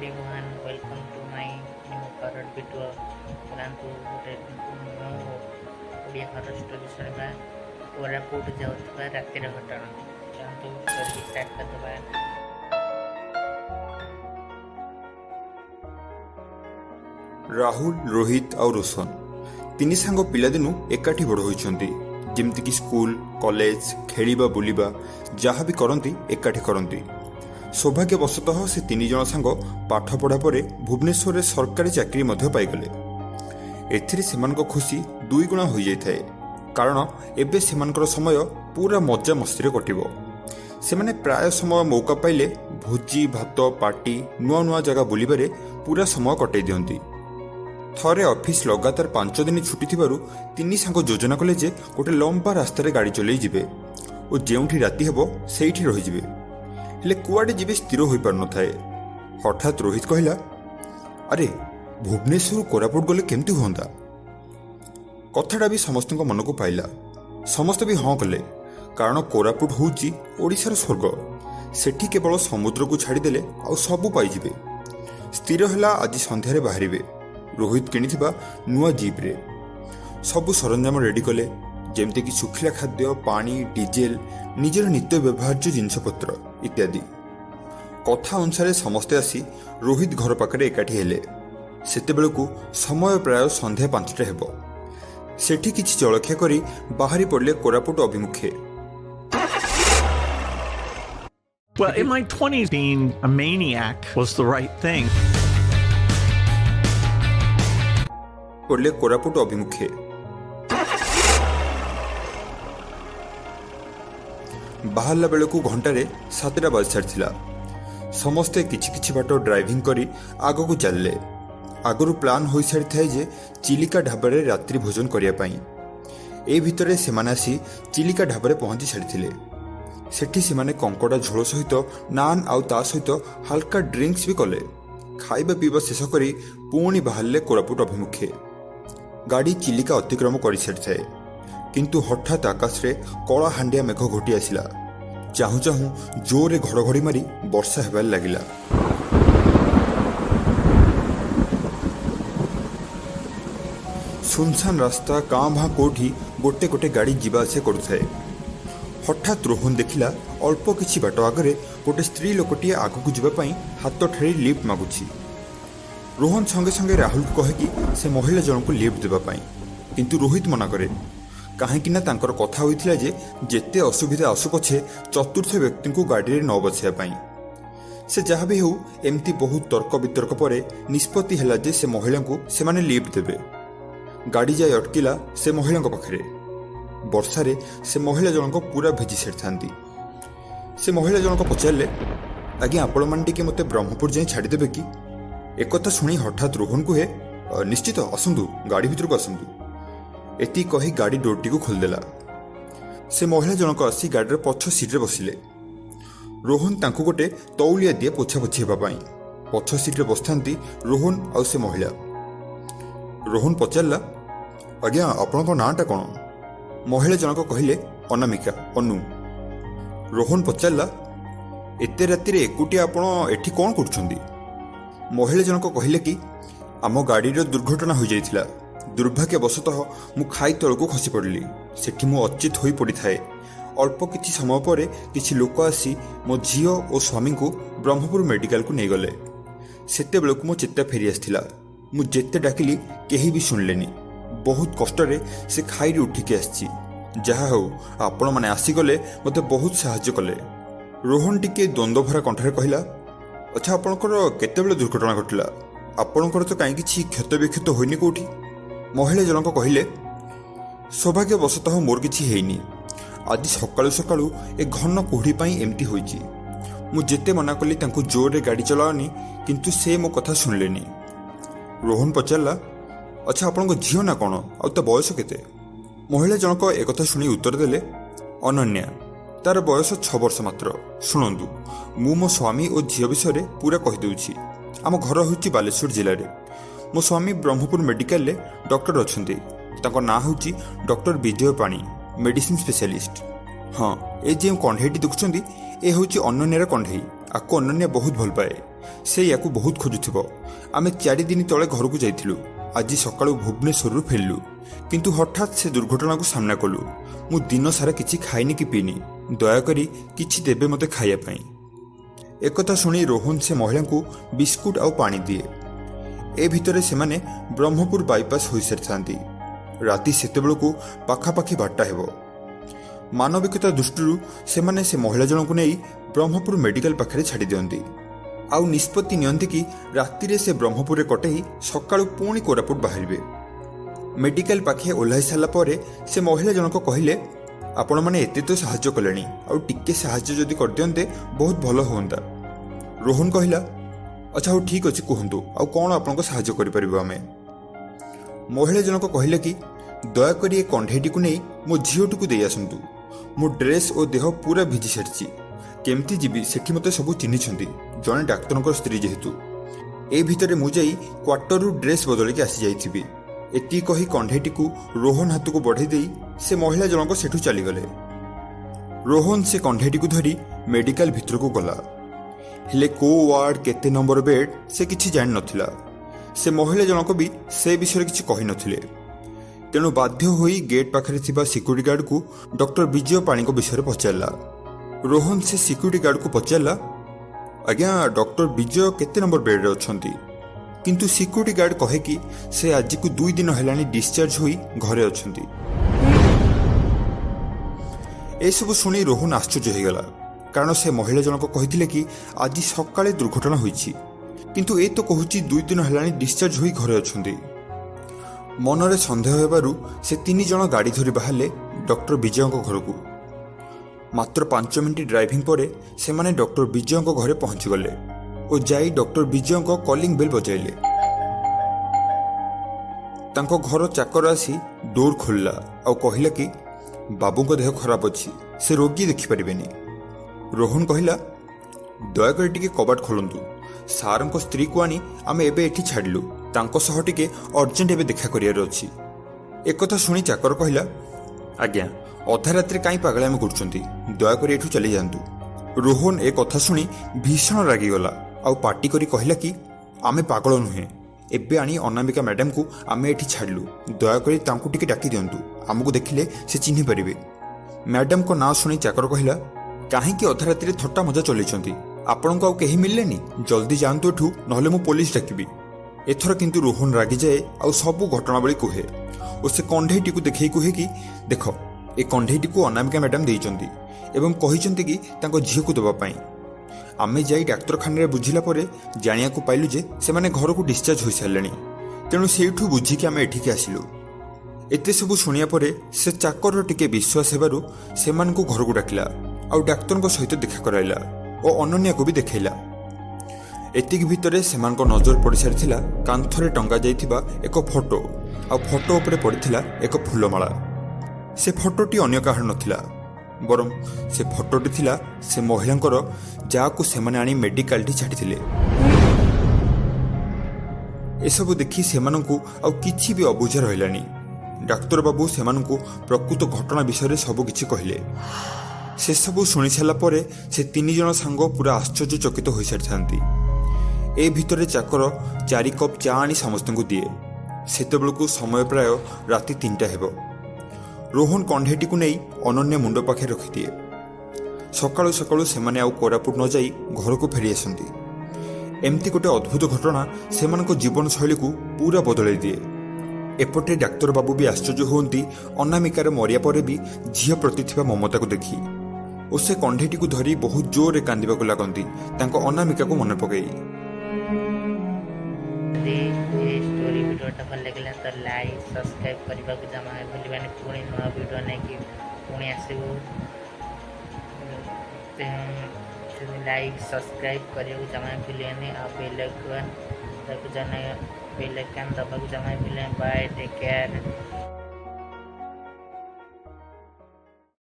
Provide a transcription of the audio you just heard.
everyone, welcome to my new Horrd video. चलांतु गोटे new Odia horror story सुनवा कोरापुट जाउथबा रातिर घटना चलांतु story start करदबा। Rahul, Rohit और रोशन तीन सांग पिलादिनु एकाठी बड़ होइछंती। जेमती कि स्कूल, कॉलेज, खेलिबा बुलिबा जहाँ भी करती एकाठी करती। सौभाग्यवशतः से तीन जन सांग पाठ पढ़ा पर भुवनेश्वर सरकारी चाकरी पाइगले। एथिरे सेमानक खुशी दुई गुणा हो जाए, कारण एबे सेमानकर समय पूरा मजा मस्ती कटिबो। सेमाने प्राय समय मौका पाइले भोजी भात पार्टी नुआ नुआ जगह बुलिबारे पूरा समय कटै दियंती। थरे ऑफिस लगातार 5 दिन छुट्टी थिबारु तीन सांग योजना कले जे गोटे लंबा रास्तार गाड़ी चलै जिबे और जेउठी राति हेबो सेठी रहि जिबे। हेले कुआडे जिबे स्थिर होई पार न थाए। हठात रोहित कहला, अरे भुवनेश्वर कोरापुट गले केमती हुंदा। कथाटा भी समस्त मन को पाइला। समस्त भी हाँ कले, कारण कोरापुट होउची ओडिशार स्वर्ग। सेठी केवल समुद्र को छाड़ीदेले आ सबू पाइजिबे। स्थिर हैला आज संध्यारे बाहरिबे। रोहित किनिथिबा नुआ जीप रे सबु सरंजाम रेडी कले, जेमते कि सुखिला खाद्य, पानी, डीजेल, निजर नित्य व्यवहार्य जिनपत्र इत्यादि। कथा अनुसार समस्ते आसी रोहित घर पाखरे एकाठी हेले। सेतेबेलकु समय प्राय संध्या 5टा हेबो। सेठी किछि जलखिया करी बाहरी पड़ले Koraput अभिमुखे। Well, in my 20s, being a maniac was the right thing. पड़ले कोरापुट अभिमुखे। बाहरला बेलू घंटारे 7टा बाज सारी। समस्ते किछि किछि बाट ड्राइविंग करी आग को चलले। आगरू प्लान हो सारी थाए जे चिलिका ढाबारे रात्रि भोजन करिया पाई। ए भितरे सेमाने आसी चिलिका ढाबारे पहुंची सारी। सेठी सेमाने कंकड़ा झोल सहित नान आउ ता सहित हल्का ड्रिंक्स भी कले। खाइबा पीवा शेष करी पुणी बाहरले कोरापुट अभिमुखे। गाड़ी चिलिका अतिक्रम कर सारी थाए, किंतु हठात आकाश रे कला हांडिया मेघ घोटी आसिला। चाहू चाहू जोरे घड़घड़ी मारी वर्षा हेबार लागिला। सुनसान रास्ता काँ भाँ कोठी गोटे गोटे गाड़ी जीवा आसिया करुथाए। हठात रोहन देखिला अल्प किछि बाट आगरे गोटे स्त्री लोकटी आगकू जीवाई हाथ ठारी लिफ्ट मागुछि। रोहन संगे संगे राहुल को कहे कि से महिला जन को लिफ्ट देवाई, किंतु रोहित मना करे। कहीं तांकर कथा होइथिला जे जेते असुविधा आसु पछे चतुर्थ व्यक्ति को गाड़ी न बसाई। से जहाँ भी हो एमती बहुत तर्क वितर्क पर निष्पत्ति हैला जे से महिला को से माने लिफ्ट देबे। गाड़ी जाए अटकिला से महिला पाखरे। वर्षारे से महिला जनक पूरा भेजी सारी। से महिला जनक पचारे, आज्ञा आपण मैंने टिके मते ब्रह्मपुर जाए छाड़ीदेवे कि? एक शुणी हठात रोहन कहे, निश्चित आसतु, गाड़ी भीतर को आसतु। एति कही गाड़ी डोरटी को खोलदेला। से महिला जनक आसी गाड़ी पछ सीट्रे बसिले। रोहन तांको गोटे तौलिया दिए पोछापोछि हेबाई। पछ सीट्रे बसथांती रोहन आउ से महिला। रोहन पचारला, आज्ञा आपणको नाटा कौन? महिला जनक कहले, अनामिका, अनु। रोहन पचारला, एते रातिर एकुटिया आपण एठी कौन करछंदी? महिला जनक कहले कि आम गाड़ीर दुर्घटना हो जाइथिला। दुर्भाग्यवशतः मु खाई तलको खसी पड़ली। सेठी मु अचेत होई पड़ी थाए। अल्प किछि समय पर किछि लोक आसी मो झियो और स्वामी को ब्रह्मपुर मेडिकल को नहीं गले। सेते बेलकु मो चेता फेरी आसथिला। मु जेते डाकिली केही भी सुनलेनी। बहुत कष्टरे से खाई उठिकी आसी। जहा हो आपण माने आसीगले मते बहुत साहाय्य कले। रोहन टिके द्वंद्वभरा कंठरे कहला, अच्छा आपणकर केतेबेले दुर्घटना घटिला? आपणकर तो कहीं किछि क्षत विक्षत होइनी कोठी? महिला जनक कहले, सौभाग्यवशतः मोर किछि हेइनी। आज सकाळु सकाळु ए घन कोहड़ी पाई एमती होइछि। मु जेते मना कली तांको जोरे गाड़ी चलाओनी, किंतु से मो कथा सुनलेनी। रोहन पचारला, अच्छा आपणको झियो ना कौन, आ ता बयस केते? महिला जनक एकथा शुणी उत्तर देले, अनन्या, तार बयस 6 वर्ष मात्र। शुणु, मु मो स्वामी और झील विषय पूरा कहीदे। आम घर हूँ बालेश्वर जिले में। मो स्वामी ब्रह्मपुर मेडिकल डॉक्टर अच्छा। ना हूँ डॉक्टर विजय पाणी, मेडिसिन स्पेशलिस्ट। हाँ, ये जो कंढेटी देखुं ये हूँ अनन्यार कंढे। ଆକୁ ଅନନ୍ୟା ବହୁତ ଭଲ ପାଏ। ସେ ୟାକୁ ବହୁତ ଖୋଜୁଥିବ। ଆମେ 4 ଦିନ ତଳେ ଘରକୁ ଯାଇଥିଲୁ। ଆଜି ସକାଳୁ ଭୁବନେଶ୍ୱରରୁ ଫେରିଲୁ, କିନ୍ତୁ ହଠାତ୍ ସେ ଦୁର୍ଘଟଣାକୁ ସାମ୍ନା କଲୁ। ମୁଁ ଦିନ ସାରା କିଛି ଖାଇନି କି ପିଇନି। ଦୟାକରି କିଛି ଦେବେ ମୋତେ ଖାଇବା ପାଇଁ। ଏକଥା ଶୁଣି ରୋହନ ସେ ମହିଳାଙ୍କୁ ବିସ୍କୁଟ ଆଉ ପାଣି ଦିଏ। ଏ ଭିତରେ ସେମାନେ ବ୍ରହ୍ମପୁର ବାଇପାସ୍ ହୋଇସାରିଥାନ୍ତି। ରାତି ସେତେବେଳକୁ ପାଖାପାଖି 12ଟା ହେବ। ମାନବିକତା ଦୃଷ୍ଟିରୁ ସେମାନେ ସେ ମହିଳା ଜଣଙ୍କୁ ନେଇ ବ୍ରହ୍ମପୁର ମେଡିକାଲ ପାଖରେ ଛାଡ଼ି ଦିଅନ୍ତି। ଆଉ ନିଷ୍ପତ୍ତି ନିଅନ୍ତି କି ରାତିରେ ସେ ବ୍ରହ୍ମପୁରରେ କଟେଇ ସକାଳୁ ପୁଣି କୋରାପୁଟ ବାହାରିବେ। ମେଡିକାଲ ପାଖେ ଓହ୍ଲାଇ ସାରିଲା ପରେ ସେ ମହିଳା ଜଣକ କହିଲେ, ଆପଣମାନେ ଏତେ ତ ସାହାଯ୍ୟ କଲେଣି, ଆଉ ଟିକେ ସାହାଯ୍ୟ ଯଦି କରିଦିଅନ୍ତେ ବହୁତ ଭଲ ହୁଅନ୍ତା। ରୋହନ କହିଲା, ଆଚ୍ଛା ହଉ ଠିକ୍ ଅଛି, କୁହନ୍ତୁ ଆଉ କ'ଣ ଆପଣଙ୍କ ସାହାଯ୍ୟ କରିପାରିବୁ ଆମେ। ମହିଳା ଜଣକ କହିଲେ କି ଦୟାକରି ଏ କଣ୍ଢେଇଟିକୁ ନେଇ ମୋ ଝିଅଟିକୁ ଦେଇ ଆସନ୍ତୁ। ମୋ ଡ୍ରେସ୍ ଓ ଦେହ ପୁରା ଭିଜି ସାରିଛି। କେମିତି ଯିବି, ସେଠି ମୋତେ ସବୁ ଚିହ୍ନିଛନ୍ତି, ଜଣେ ଡାକ୍ତରଙ୍କ ସ୍ତ୍ରୀ ଯେହେତୁ। ଏ ଭିତରେ ମୁଁ ଯାଇ କ୍ୱାର୍ଟରରୁ ଡ୍ରେସ୍ ବଦଳିକି ଆସିଯାଇଥିବି। ଏତିକି କହି କଣ୍ଢେଇଟିକୁ ରୋହନ ହାତକୁ ବଢ଼େଇ ଦେଇ ସେ ମହିଳା ଜଣକ ସେଠୁ ଚାଲିଗଲେ। ରୋହନ ସେ କଣ୍ଢେଇଟିକୁ ଧରି ମେଡିକାଲ ଭିତରକୁ ଗଲା। ହେଲେ କେଉଁ ୱାର୍ଡ କେତେ ନମ୍ବର ବେଡ୍ ସେ କିଛି ଜାଣିନଥିଲା। ସେ ମହିଳା ଜଣକ ବି ସେ ବିଷୟରେ କିଛି କହିନଥିଲେ। ତେଣୁ ବାଧ୍ୟ ହୋଇ ଗେଟ୍ ପାଖରେ ଥିବା ସିକ୍ୟୁରିଟି ଗାର୍ଡକୁ ଡକ୍ଟର ବିଜୟ ପାଣିଙ୍କ ବିଷୟରେ ପଚାରିଲା। ରୋହନ ସେ ସିକ୍ୟୁରିଟି ଗାର୍ଡକୁ ପଚାରିଲା, ଆଜ୍ଞା ଡକ୍ଟର ବିଜୟ କେତେ ନମ୍ବର ବେଡ୍ରେ ଅଛନ୍ତି? କିନ୍ତୁ ସିକ୍ୟୁରିଟି ଗାର୍ଡ କହେ କି ସେ ଆଜିକୁ 2 ଦିନ ହେଲାଣି ଡିସଚାର୍ଜ ହୋଇ ଘରେ ଅଛନ୍ତି। ଏସବୁ ଶୁଣି ରୋହନ ଆଶ୍ଚର୍ଯ୍ୟ ହୋଇଗଲା, କାରଣ ସେ ମହିଳା ଜଣକ କହିଥିଲେ କି ଆଜି ସକାଳେ ଦୁର୍ଘଟଣା ହୋଇଛି, କିନ୍ତୁ ଏ ତ କହୁଛି 2 ଦିନ ହେଲାଣି ଡିସଚାର୍ଜ ହୋଇ ଘରେ ଅଛନ୍ତି। ମନରେ ସନ୍ଦେହ ହେବାରୁ ସେ 3 ଜଣ ଗାଡ଼ି ଧରି ବାହାରିଲେ ଡକ୍ଟର ବିଜୟଙ୍କ ଘରକୁ। ମାତ୍ର 5 ମିନିଟ୍ ଡ୍ରାଇଭିଂ ପରେ ସେମାନେ ଡକ୍ଟର ବିଜୟଙ୍କ ଘରେ ପହଞ୍ଚିଗଲେ ଓ ଯାଇ ଡକ୍ଟର ବିଜୟଙ୍କ କଲିଂ ବେଲ୍ ବଜାଇଲେ। ତାଙ୍କ ଘର ଚାକର ଆସି ଡୋର ଖୋଲିଲା ଆଉ କହିଲା କି ବାବୁଙ୍କ ଦେହ ଖରାପ ଅଛି, ସେ ରୋଗୀ ଦେଖିପାରିବେନି। ରୋହନ କହିଲା, ଦୟାକରି ଟିକେ କବାଟ ଖୋଲନ୍ତୁ। ସାର୍ଙ୍କ ସ୍ତ୍ରୀକୁ ଆଣି ଆମେ ଏବେ ଏଠି ଛାଡ଼ିଲୁ, ତାଙ୍କ ସହ ଟିକେ ଅର୍ଜେଣ୍ଟ ଏବେ ଦେଖା କରିବାର ଅଛି। ଏକଥା ଶୁଣି ଚାକର କହିଲା, ଆଜ୍ଞା ଅଧା ରାତିରେ କାହିଁ ପାଗଳାମି କରୁଛନ୍ତି, ଦୟାକରି ଏଠୁ ଚାଲିଯାଆନ୍ତୁ। ରୋହନ ଏ କଥା ଶୁଣି ଭୀଷଣ ରାଗିଗଲା ଆଉ ପାଟି କରି କହିଲା କି ଆମେ ପାଗଳ ନୁହେଁ, ଏବେ ଆଣି ଅନାମିକା ମ୍ୟାଡାମକୁ ଆମେ ଏଠି ଛାଡ଼ିଲୁ, ଦୟାକରି ତାଙ୍କୁ ଟିକେ ଡାକି ଦିଅନ୍ତୁ, ଆମକୁ ଦେଖିଲେ ସେ ଚିହ୍ନି ପାରିବେ। ମ୍ୟାଡାମଙ୍କ ନାଁ ଶୁଣି ଚାକର କହିଲା, କାହିଁକି ଅଧା ରାତିରେ ଥଟ୍ଟା ମଜା ଚଲେଇଛନ୍ତି? ଆପଣଙ୍କୁ ଆଉ କେହି ମିଳିଲେନି? ଜଲ୍ଦି ଯାଆନ୍ତୁ ଏଠୁ, ନହେଲେ ମୁଁ ପୋଲିସ ଡାକିବି। ଏଥର କିନ୍ତୁ ରୋହନ ରାଗିଯାଏ ଆଉ ସବୁ ଘଟଣାବଳୀ କୁହେ ଓ ସେ କଣ୍ଢେଇଟିକୁ ଦେଖେଇ କୁହେ କି ଦେଖ, ଏ କଣ୍ଢେଇଟିକୁ ଅନାମିକା ମ୍ୟାଡାମ ଦେଇଛନ୍ତି ଏବଂ କହିଛନ୍ତି କି ତାଙ୍କ ଝିଅକୁ ଦେବା ପାଇଁ। ଆମେ ଯାଇ ଡାକ୍ତରଖାନାରେ ବୁଝିଲା ପରେ ଜାଣିବାକୁ ପାଇଲୁ ଯେ ସେମାନେ ଘରକୁ ଡିସଚାର୍ଜ ହୋଇସାରିଲେଣି, ତେଣୁ ସେଇଠୁ ବୁଝିକି ଆମେ ଏଠିକି ଆସିଲୁ। ଏତେ ସବୁ ଶୁଣିବା ପରେ ସେ ଚାକରର ଟିକେ ବିଶ୍ୱାସ ହେବାରୁ ସେମାନଙ୍କୁ ଘରକୁ ଡାକିଲା ଆଉ ଡାକ୍ତରଙ୍କ ସହିତ ଦେଖା କରାଇଲା ଓ ଅନନ୍ୟାକୁ ବି ଦେଖାଇଲା। ଏତିକି ଭିତରେ ସେମାନଙ୍କ ନଜର ପଡ଼ିସାରିଥିଲା କାନ୍ଥରେ ଟଙ୍ଗା ଯାଇଥିବା ଏକ ଫଟୋ, ଆଉ ଫଟୋ ଉପରେ ପଡ଼ିଥିଲା ଏକ ଫୁଲମାଳା। ସେ ଫଟୋଟି ଅନ୍ୟ କାହାର ନଥିଲା, ବରଂ ସେ ଫଟୋଟି ଥିଲା ସେ ମହିଳାଙ୍କର, ଯାହାକୁ ସେମାନେ ଆଣି ମେଡିକାଲଟି ଛାଡ଼ିଥିଲେ। ଏସବୁ ଦେଖି ସେମାନଙ୍କୁ ଆଉ କିଛି ବି ଅବୁଝା ରହିଲାନି। ଡାକ୍ତରବାବୁ ସେମାନଙ୍କୁ ପ୍ରକୃତ ଘଟଣା ବିଷୟରେ ସବୁ କିଛି କହିଲେ। ସେସବୁ ଶୁଣିସାରିଲା ପରେ ସେ 3 ଜଣ ସାଙ୍ଗ ପୁରା ଆଶ୍ଚର୍ଯ୍ୟଚକିତ ହୋଇସାରିଥାନ୍ତି। ଏ ଭିତରେ ଚାକର 4 କପ୍ ଚା ଆଣି ସମସ୍ତଙ୍କୁ ଦିଏ। ସେତେବେଳକୁ ସମୟ ପ୍ରାୟ ରାତି 3ଟା ହେବ। ରୋହନ କଣ୍ଢେଇଟିକୁ ନେଇ ଅନନ୍ୟା ମୁଣ୍ଡ ପାଖରେ ରଖିଦିଏ। ସକାଳୁ ସକାଳୁ ସେମାନେ ଆଉ କୋରାପୁଟ ନ ଯାଇ ଘରକୁ ଫେରି ଆସନ୍ତି। ଏମିତି ଗୋଟେ ଅଦ୍ଭୁତ ଘଟଣା ସେମାନଙ୍କ ଜୀବନଶୈଳୀକୁ ପୁରା ବଦଳାଇ ଦିଏ। ଏପଟେ ଡାକ୍ତରବାବୁ ବି ଆଶ୍ଚର୍ଯ୍ୟ ହୁଅନ୍ତି ଅନାମିକାର ମରିବା ପରେ ବି ଝିଅ ପ୍ରତି ଥିବା ମମତାକୁ ଦେଖି, ଓ ସେ କଣ୍ଢେଇଟିକୁ ଧରି ବହୁତ ଜୋରରେ କାନ୍ଦିବାକୁ ଲାଗନ୍ତି ତାଙ୍କ ଅନାମିକାକୁ ମନେ ପକାଇ। ଯଦି এই ଷ୍ଟୋରି ଭିଡ଼ିଓଟା ଭଲ ଲାଗିଲା ତ ଲାଇକ୍ ସବସ୍କ୍ରାଇବ୍ କରିବାକୁ ଜମା ଭୁଲିବାନି। ପୁଣି ନୂଆ ଭିଡ଼ିଓ ନେଇକି ପୁଣି ଆସିବୁ। ଲାଇକ୍ ସବସ୍କ୍ରାଇବ୍ କରିବାକୁ ଜମା ଭୁଲିବାନି, ଆଉ ବେଲ୍ ଆଇକନ୍ ଦେବାକୁ ଜମା ଭୁଲିବାନି। Bye, take care.